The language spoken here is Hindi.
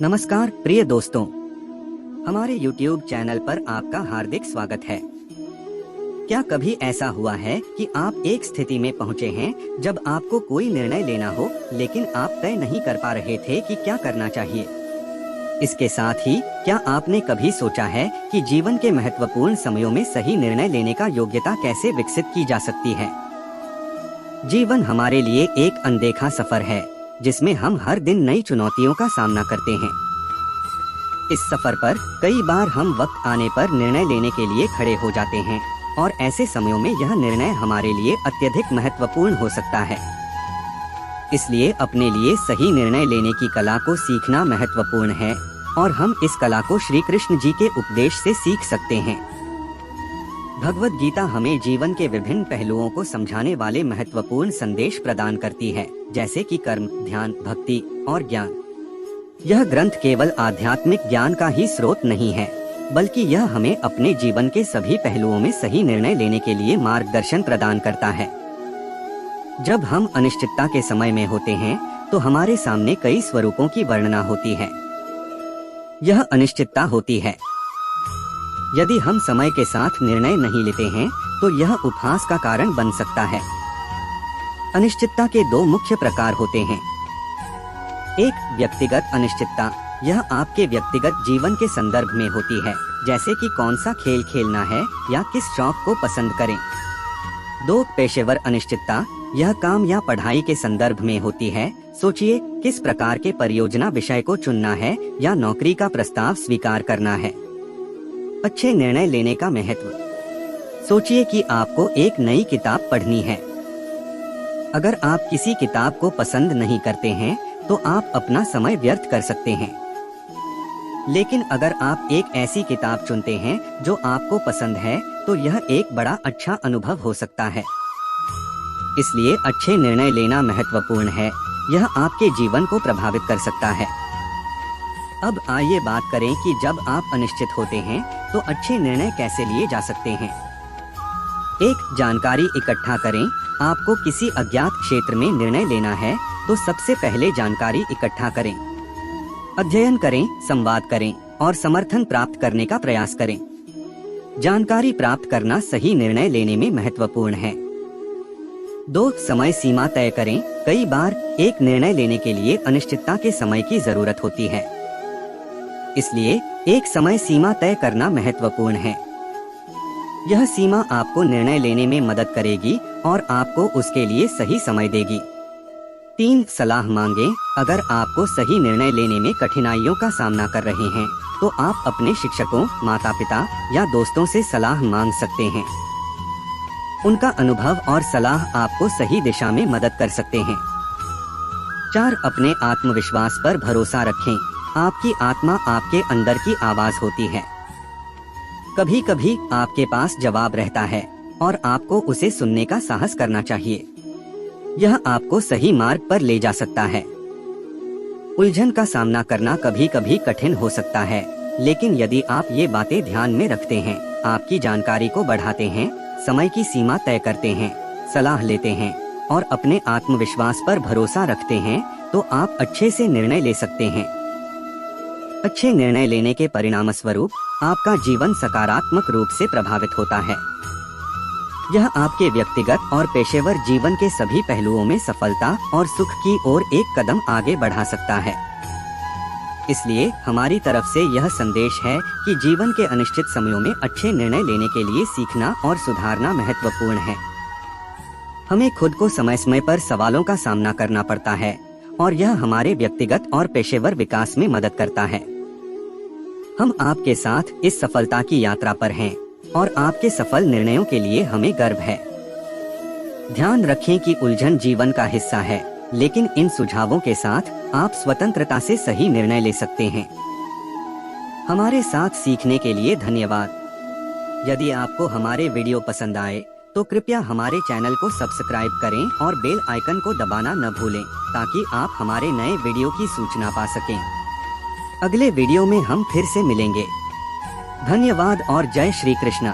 नमस्कार प्रिय दोस्तों, हमारे YouTube चैनल पर आपका हार्दिक स्वागत है। क्या कभी ऐसा हुआ है कि आप एक स्थिति में पहुंचे हैं जब आपको कोई निर्णय लेना हो लेकिन आप तय नहीं कर पा रहे थे कि क्या करना चाहिए? इसके साथ ही क्या आपने कभी सोचा है कि जीवन के महत्वपूर्ण समयों में सही निर्णय लेने का योग्यता कैसे विकसित की जा सकती है? जीवन हमारे लिए एक अनदेखा सफर है जिसमें हम हर दिन नई चुनौतियों का सामना करते हैं। इस सफर पर कई बार हम वक्त आने पर निर्णय लेने के लिए खड़े हो जाते हैं और ऐसे समयों में यह निर्णय हमारे लिए अत्यधिक महत्वपूर्ण हो सकता है। इसलिए अपने लिए सही निर्णय लेने की कला को सीखना महत्वपूर्ण है और हम इस कला को श्री कृष्ण जी के उपदेश से सीख सकते हैं। भगवद गीता हमें जीवन के विभिन्न पहलुओं को समझाने वाले महत्वपूर्ण संदेश प्रदान करती है, जैसे कि कर्म, ध्यान, भक्ति और ज्ञान। यह ग्रंथ केवल आध्यात्मिक ज्ञान का ही स्रोत नहीं है, बल्कि यह हमें अपने जीवन के सभी पहलुओं में सही निर्णय लेने के लिए मार्गदर्शन प्रदान करता है। जब हम अनिश्चितता के समय में होते हैं, तो हमारे सामने कई स्वरूपों की वर्णना होती है। यह अनिश्चितता होती है। यदि हम समय के साथ निर्णय नहीं लेते हैं, तो यह उपहास का कारण बन सकता है। अनिश्चितता के दो मुख्य प्रकार होते हैं। एक, व्यक्तिगत अनिश्चितता। यह आपके व्यक्तिगत जीवन के संदर्भ में होती है, जैसे कि कौन सा खेल खेलना है या किस शौक को पसंद करें। दो, पेशेवर अनिश्चितता। यह काम या पढ़ाई के संदर्भ में होती है। सोचिए किस प्रकार के परियोजना विषय को चुनना है या नौकरी का प्रस्ताव स्वीकार करना है। अच्छे निर्णय लेने का महत्व। सोचिए कि आपको एक नई किताब पढ़नी है। अगर आप किसी किताब को पसंद नहीं करते हैं, तो आप अपना समय व्यर्थ कर सकते हैं। लेकिन अगर आप एक ऐसी किताब चुनते हैं जो आपको पसंद है, तो यह एक बड़ा अच्छा अनुभव हो सकता है। इसलिए अच्छे निर्णय लेना महत्वपूर्ण है। यह आपके जीवन को प्रभावित कर सकता है। अब आइए बात करें कि जब आप अनिश्चित होते हैं, तो अच्छे निर्णय कैसे लिए जा सकते हैं। एक, जानकारी इकट्ठा करें। आपको किसी अज्ञात क्षेत्र में निर्णय लेना है, तो सबसे पहले जानकारी इकट्ठा करें। अध्ययन करें, संवाद करें और समर्थन प्राप्त करने का प्रयास करें। जानकारी प्राप्त करना सही निर्णय लेने में महत्वपूर्ण है। दो, समय सीमा तय करें। कई बार एक निर्णय लेने के लिए अनिश्चितता के समय की जरूरत होती है, इसलिए एक समय सीमा तय करना महत्वपूर्ण है। यह सीमा आपको निर्णय लेने में मदद करेगी और आपको उसके लिए सही समय देगी। तीन, सलाह मांगें। अगर आपको सही निर्णय लेने में कठिनाइयों का सामना कर रहे हैं, तो आप अपने शिक्षकों, माता पिता या दोस्तों से सलाह मांग सकते हैं। उनका अनुभव और सलाह आपको सही दिशा में मदद कर सकते हैं। चार, अपने आत्मविश्वास पर भरोसा रखें। आपकी आत्मा आपके अंदर की आवाज होती है। कभी कभी आपके पास जवाब रहता है और आपको उसे सुनने का साहस करना चाहिए। यह आपको सही मार्ग पर ले जा सकता है। उलझन का सामना करना कभी कभी कठिन हो सकता है, लेकिन यदि आप ये बातें ध्यान में रखते हैं, आपकी जानकारी को बढ़ाते हैं, समय की सीमा तय करते हैं, सलाह लेते हैं और अपने आत्मविश्वास पर भरोसा रखते हैं, तो आप अच्छे से निर्णय ले सकते हैं। अच्छे निर्णय लेने के परिणामस्वरूप आपका जीवन सकारात्मक रूप से प्रभावित होता है। यह आपके व्यक्तिगत और पेशेवर जीवन के सभी पहलुओं में सफलता और सुख की ओर एक कदम आगे बढ़ा सकता है। इसलिए हमारी तरफ से यह संदेश है कि जीवन के अनिश्चित समयों में अच्छे निर्णय लेने के लिए सीखना और सुधारना महत्वपूर्ण है। हमें खुद को समय समय पर सवालों का सामना करना पड़ता है और यह हमारे व्यक्तिगत और पेशेवर विकास में मदद करता है। हम आपके साथ इस सफलता की यात्रा पर हैं और आपके सफल निर्णयों के लिए हमें गर्व है। ध्यान रखें कि उलझन जीवन का हिस्सा है, लेकिन इन सुझावों के साथ आप स्वतंत्रता से सही निर्णय ले सकते हैं। हमारे साथ सीखने के लिए धन्यवाद। यदि आपको हमारे वीडियो पसंद आए, तो कृपया हमारे चैनल को सब्सक्राइब करें और बेल आइकन को दबाना न भूलें, ताकि आप हमारे नए वीडियो की सूचना पा सकें। अगले वीडियो में हम फिर से मिलेंगे। धन्यवाद और जय श्री कृष्णा।